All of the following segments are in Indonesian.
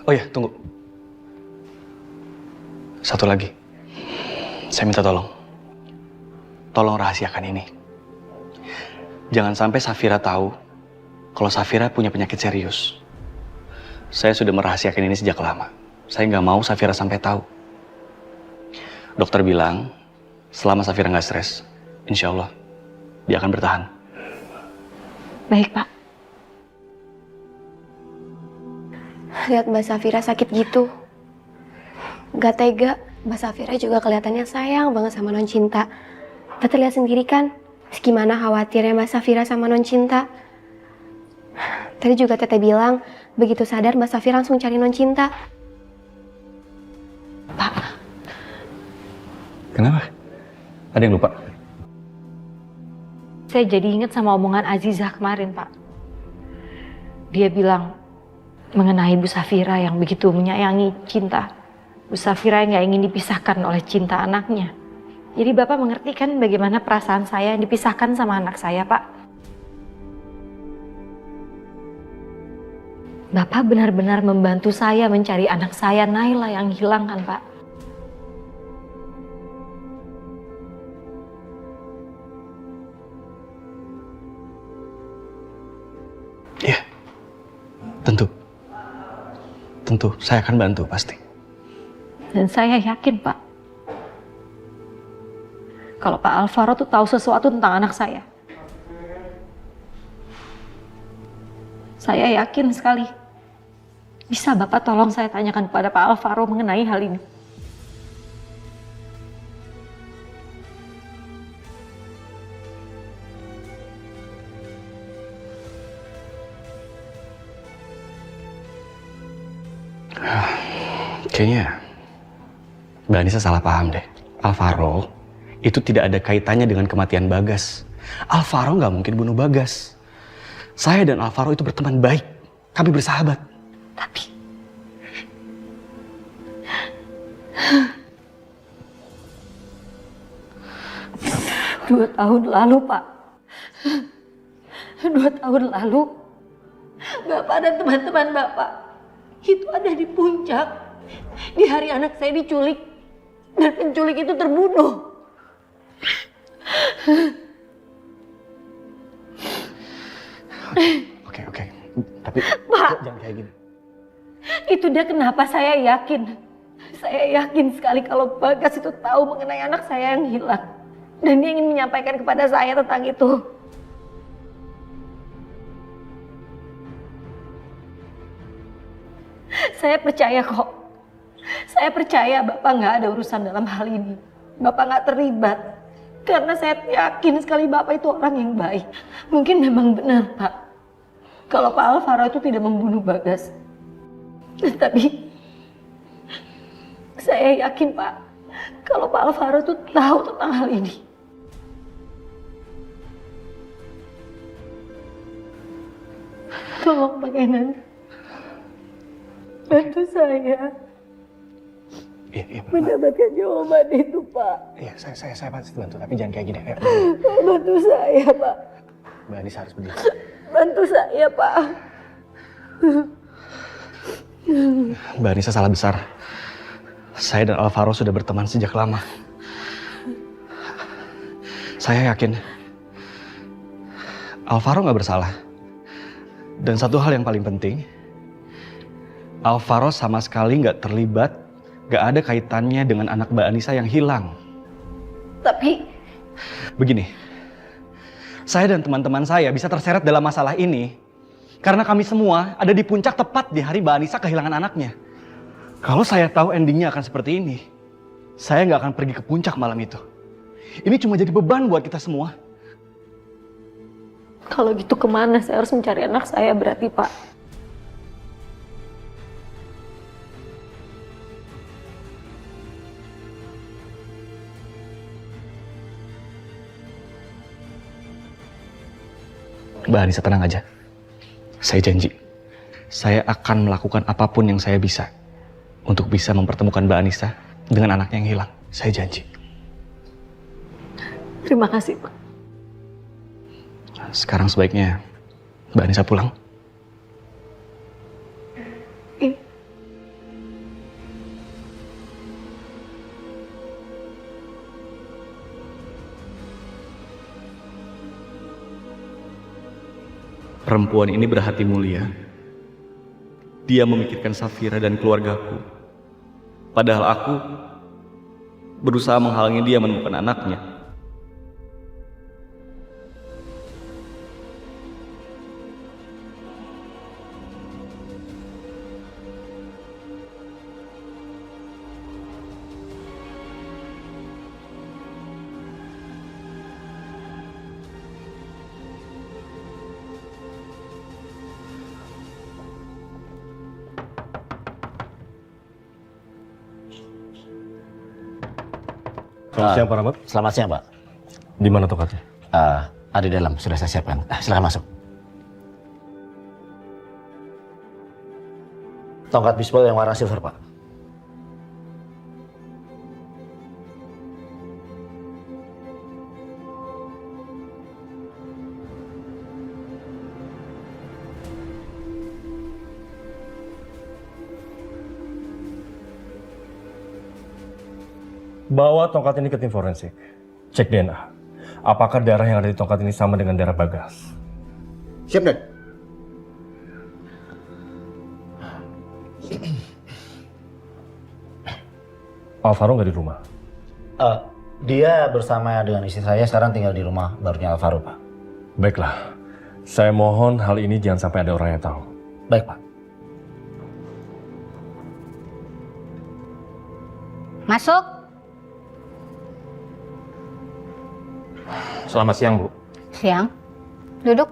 Oh ya, tunggu. Satu lagi. Saya minta tolong. Tolong rahasiakan ini. Jangan sampai Safira tahu kalau Safira punya penyakit serius. Saya sudah merahasiakan ini sejak lama. Saya nggak mau Safira sampai tahu. Dokter bilang, selama Safira nggak stres, insya Allah dia akan bertahan. Baik, Pak. Lihat Mbak Safira sakit gitu. Gak tega, Mbak Safira juga kelihatannya sayang banget sama Non Cinta. Tete lihat sendiri kan, gimana khawatirnya Mbak Safira sama Non Cinta. Tadi juga Tete bilang, begitu sadar Mbak Safira langsung cari Non Cinta. Pak. Kenapa? Ada yang lupa? Saya jadi ingat sama omongan Azizah kemarin, Pak. Dia bilang mengenai Bu Safira yang begitu menyayangi Cinta. Bu Safira yang gak ingin dipisahkan oleh Cinta anaknya. Jadi Bapak mengerti kan bagaimana perasaan saya yang dipisahkan sama anak saya, Pak? Bapak benar-benar membantu saya mencari anak saya, Naila, yang hilang kan, Pak? Iya, tentu. Tentu, saya akan bantu pasti. Dan saya yakin, Pak, kalau Pak Alvaro tuh tahu sesuatu tentang anak saya. Saya yakin sekali. Bisa Bapak tolong saya tanyakan kepada Pak Alvaro mengenai hal ini? Kayaknya Mbak Anissa salah paham deh. Alvaro itu tidak ada kaitannya dengan kematian Bagas. Alvaro nggak mungkin bunuh Bagas. Saya dan Alvaro itu berteman baik. Kami bersahabat. Tapi... 2 tahun lalu, Pak. 2 tahun lalu, Bapak dan teman-teman Bapak itu ada di puncak. Di hari anak saya diculik. Dan penculik itu terbunuh. Oke. Tapi Pak, jangan kayak gini. itu dia kenapa saya yakin. Saya yakin sekali kalau Bagas itu tahu mengenai anak saya yang hilang. Dan dia ingin menyampaikan kepada saya tentang itu. Saya percaya kok. Saya percaya Bapak nggak ada urusan dalam hal ini. Bapak nggak terlibat. Karena saya yakin sekali Bapak itu orang yang baik. Mungkin memang benar, Pak. Kalau Pak Alvaro itu tidak membunuh Bagas. Tapi saya yakin, Pak, kalau Pak Alvaro itu tahu tentang hal ini. Tolong Pak Kenan, bantu saya mendapatkan jawaban itu, Pak. Iya, saya pasti bantu, tapi jangan kayak gini. Ayo. Bantu saya, Pak. Mbak Anissa harus berdiri. Bantu saya, Pak. Mbak Anissa salah besar. Saya dan Alvaro sudah berteman sejak lama. Saya yakin Alvaro nggak bersalah. Dan satu hal yang paling penting, Alvaro sama sekali nggak terlibat, nggak ada kaitannya dengan anak Mbak Anissa yang hilang. Tapi begini, saya dan teman-teman saya bisa terseret dalam masalah ini karena kami semua ada di puncak tepat di hari Mbak Anissa kehilangan anaknya. Kalau saya tahu endingnya akan seperti ini, saya nggak akan pergi ke puncak malam itu. Ini cuma jadi beban buat kita semua. kalau gitu kemana saya harus mencari anak saya berarti, Pak? Mbak Anissa tenang aja. Saya janji, saya akan melakukan apapun yang saya bisa untuk bisa mempertemukan Mbak Anissa dengan anaknya yang hilang. Saya janji. Terima kasih, Pak. Sekarang sebaiknya Mbak Anissa pulang. Iya. Perempuan ini berhati mulia. Dia memikirkan Safira dan keluargaku. Padahal aku berusaha menghalangi dia menemukan anaknya. Selamat siang, Pak Rahmat. Selamat siang, Pak. Di mana tongkatnya? Ada di dalam, sudah saya siapkan. Silakan masuk. Tongkat bisbol yang warna silver, Pak. Bawa tongkat ini ke tim forensik. Cek DNA. Apakah darah yang ada di tongkat ini sama dengan darah Bagas? Siap, Dan. Alvaro nggak di rumah? Dia bersama dengan istri saya sekarang tinggal di rumah barunya Alvaro, Pak. Baiklah. Saya mohon hal ini jangan sampai ada orang yang tahu. Baik, Pak. Masuk. Selamat siang, Bu. Siang. Duduk.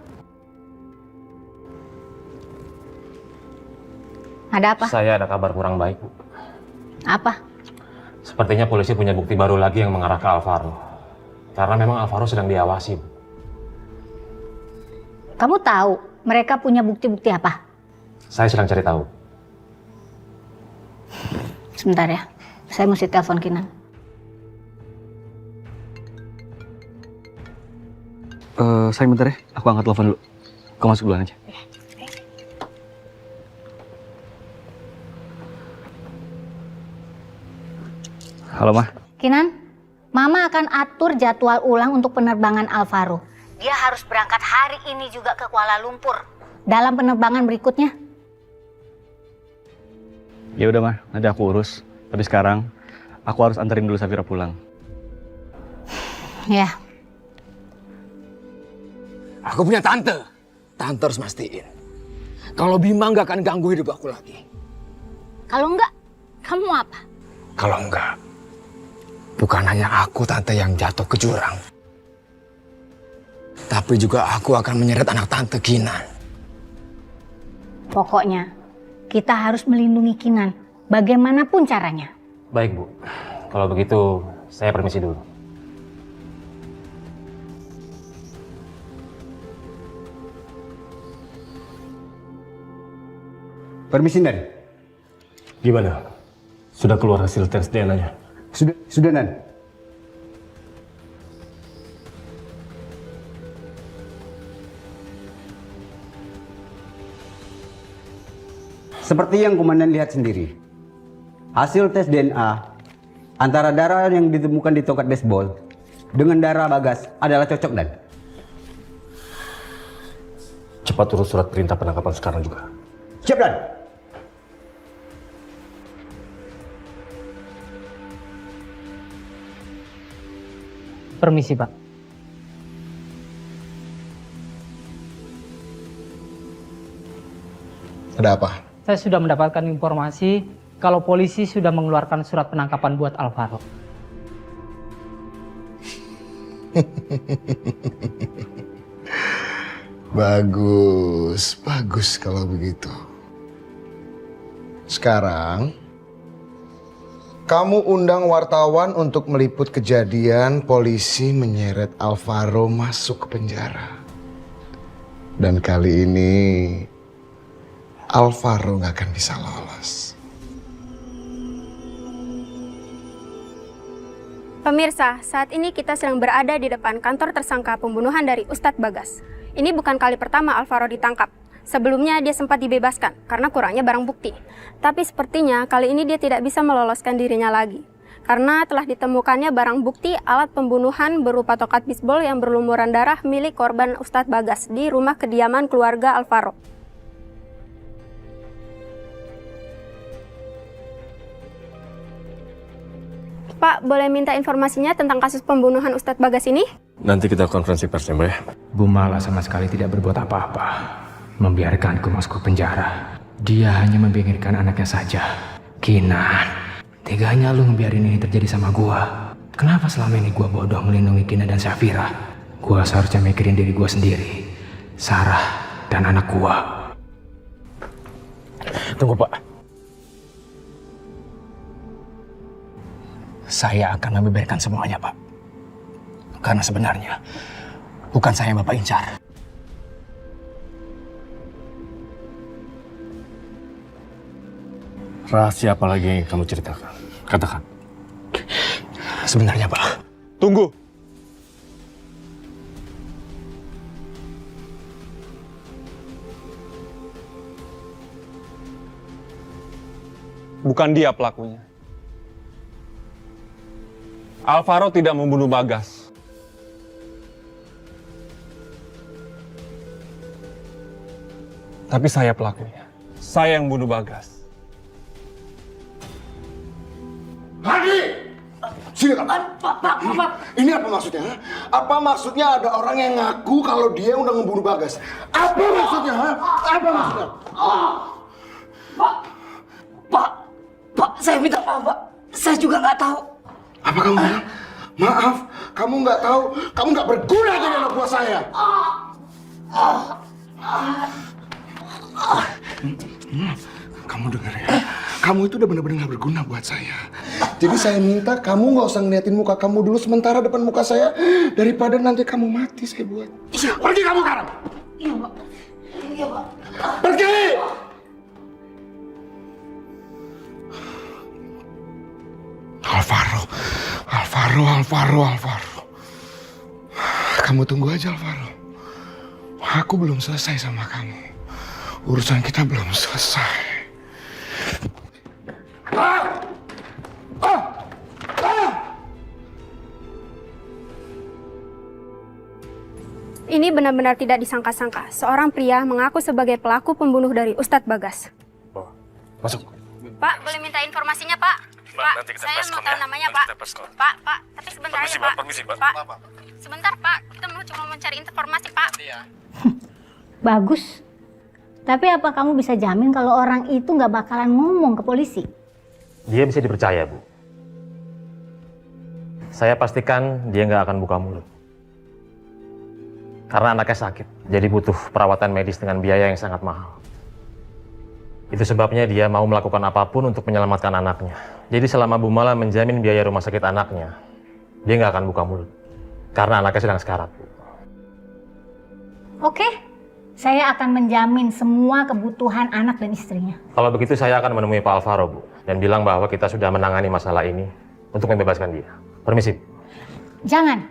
Ada apa? Saya ada kabar kurang baik, Bu. Apa? Sepertinya polisi punya bukti baru lagi yang mengarah ke Alvaro. Karena memang Alvaro sedang diawasi, Bu. Kamu tahu mereka punya bukti-bukti apa? Saya sedang cari tahu. Sebentar ya. Saya mesti telepon Kinan. Saya bentar ya, aku angkat telepon dulu. Kau masuk duluan aja. Halo, Ma. Kinan, Mama akan atur jadwal ulang untuk penerbangan Alvaro. Dia harus berangkat hari ini juga ke Kuala Lumpur. Dalam penerbangan berikutnya. Ya udah, Ma, nanti aku urus. Tapi sekarang aku harus anterin dulu Safira pulang. Ya. Aku punya tante. Tante harus mastiin. Kalau Bima nggak akan ganggu hidup aku lagi. Kalau enggak, kamu apa? Kalau enggak, bukan hanya aku tante yang jatuh ke jurang. Tapi juga aku akan menyeret anak tante Kinan. Pokoknya, kita harus melindungi Kinan. Bagaimanapun caranya. Baik, Bu. Kalau begitu, saya permisi dulu. Permisi, Nan. Gimana? Sudah keluar hasil tes DNA-nya? Sudah, Nan. Seperti yang Komandan lihat sendiri, hasil tes DNA antara darah yang ditemukan di tongkat baseball dengan darah Bagas adalah cocok, Dan. Cepat urus surat perintah penangkapan sekarang juga. Siap, Dan. Permisi, Pak. Ada apa? Saya sudah mendapatkan informasi kalau polisi sudah mengeluarkan surat penangkapan buat Alvaro. Bagus, bagus kalau begitu. Sekarang, kamu undang wartawan untuk meliput kejadian polisi menyeret Alvaro masuk ke penjara. Dan kali ini, Alvaro nggak akan bisa lolos. Pemirsa, saat ini kita sedang berada di depan kantor tersangka pembunuhan dari Ustadz Bagas. Ini bukan kali pertama Alvaro ditangkap. Sebelumnya dia sempat dibebaskan karena kurangnya barang bukti. Tapi sepertinya kali ini dia tidak bisa meloloskan dirinya lagi. karena telah ditemukannya barang bukti alat pembunuhan berupa tokat bisbol yang berlumuran darah milik korban Ustadz Bagas di rumah kediaman keluarga Alvaro. Pak, boleh minta informasinya tentang kasus pembunuhan Ustadz Bagas ini? Nanti kita konferensi pers ya, Mbak ya. Bu Mala sama sekali tidak berbuat apa-apa. Membiarkanku masuk ke penjara. Dia hanya memikirkan anaknya saja. Kinan, teganya lu ngebiarin ini terjadi sama gua. Kenapa selama ini gua bodoh melindungi Kinan dan Safira? Gua seharusnya mikirin diri gua sendiri, Sarah, dan anak gua. Tunggu, Pak. Saya akan membeberkan semuanya, Pak. Karena sebenarnya bukan saya yang Bapak incar. Rahasia apa lagi yang kamu ceritakan? Katakan. Sebenarnya, Pak. Tunggu. Bukan dia pelakunya. Alvaro tidak membunuh Bagas. Tapi saya pelakunya. Saya yang bunuh Bagas. Hadi! Sini kamu. Pak. Ini apa maksudnya? Ha? Apa maksudnya ada orang yang ngaku kalau dia udah ngebunuh Bagas? Apa maksudnya? Ha? Apa maksudnya? Pak, saya minta maaf, Pak. Saya juga nggak tahu. Apa kamu bilang? Maaf, kamu nggak tahu. Kamu nggak berguna jadi anak buah saya. Kamu dengar ya? Kamu itu udah benar-benar nggak berguna buat saya. Jadi saya minta kamu nggak usah ngeliatin muka kamu dulu sementara depan muka saya, daripada nanti kamu mati saya buat. Iya. Pergi kamu sekarang. Iya, Pak. Iya, Pak. Pergi. Alvaro. Kamu tunggu aja, Alvaro. Aku belum selesai sama kamu. Urusan kita belum selesai. Ini benar-benar tidak disangka-sangka. Seorang pria mengaku sebagai pelaku pembunuh dari Ustadz Bagas. Masuk. Pak, boleh minta informasinya, Pak? Pak, saya mau tahu namanya, Pak. Pak, tapi sebentar ya, Pak. Pak, sebentar, Pak. Kita cuma mencari informasi, Pak. Bagus. Tapi apa kamu bisa jamin kalau orang itu nggak bakalan ngomong ke polisi? Dia bisa dipercaya, Bu. Saya pastikan dia nggak akan buka mulut. Karena anaknya sakit, jadi butuh perawatan medis dengan biaya yang sangat mahal. Itu sebabnya dia mau melakukan apapun untuk menyelamatkan anaknya. Jadi selama Bu Mala menjamin biaya rumah sakit anaknya, dia nggak akan buka mulut. Karena anaknya sedang sekarat, Bu. Oke, saya akan menjamin semua kebutuhan anak dan istrinya. Kalau begitu saya akan menemui Pak Alvaro, Bu. Dan bilang bahwa kita sudah menangani masalah ini untuk membebaskan dia. Permisi. Jangan.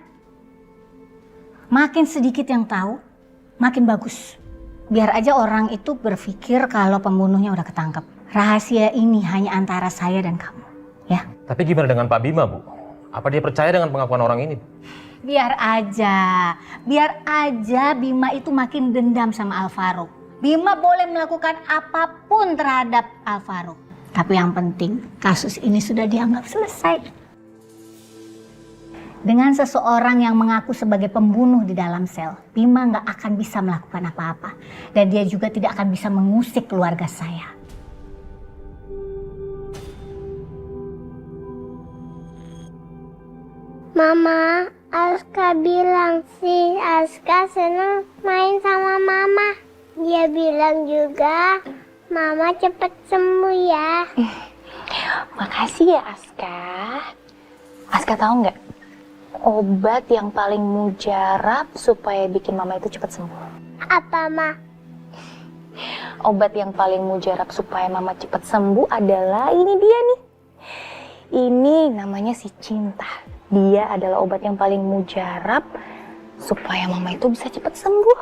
Makin sedikit yang tahu, makin bagus. Biar aja orang itu berpikir kalau pembunuhnya udah ketangkep. Rahasia ini hanya antara saya dan kamu, ya. Tapi gimana dengan Pak Bima, Bu? Apa dia percaya dengan pengakuan orang ini, Bu? Biar aja Bima itu makin dendam sama Alvaro. Bima boleh melakukan apapun terhadap Alvaro. Tapi yang penting, kasus ini sudah dianggap selesai. Dengan seseorang yang mengaku sebagai pembunuh di dalam sel, Bima nggak akan bisa melakukan apa-apa. Dan dia juga tidak akan bisa mengusik keluarga saya. Mama, Aska bilang si Aska senang main sama Mama. Dia bilang juga, Mama cepet sembuh ya. Makasih ya Aska. Aska tahu nggak? Obat yang paling mujarab supaya bikin Mama itu cepat sembuh. Apa, Ma? Obat yang paling mujarab supaya Mama cepat sembuh adalah ini dia nih. Ini namanya si cinta. Dia adalah obat yang paling mujarab supaya Mama itu bisa cepat sembuh.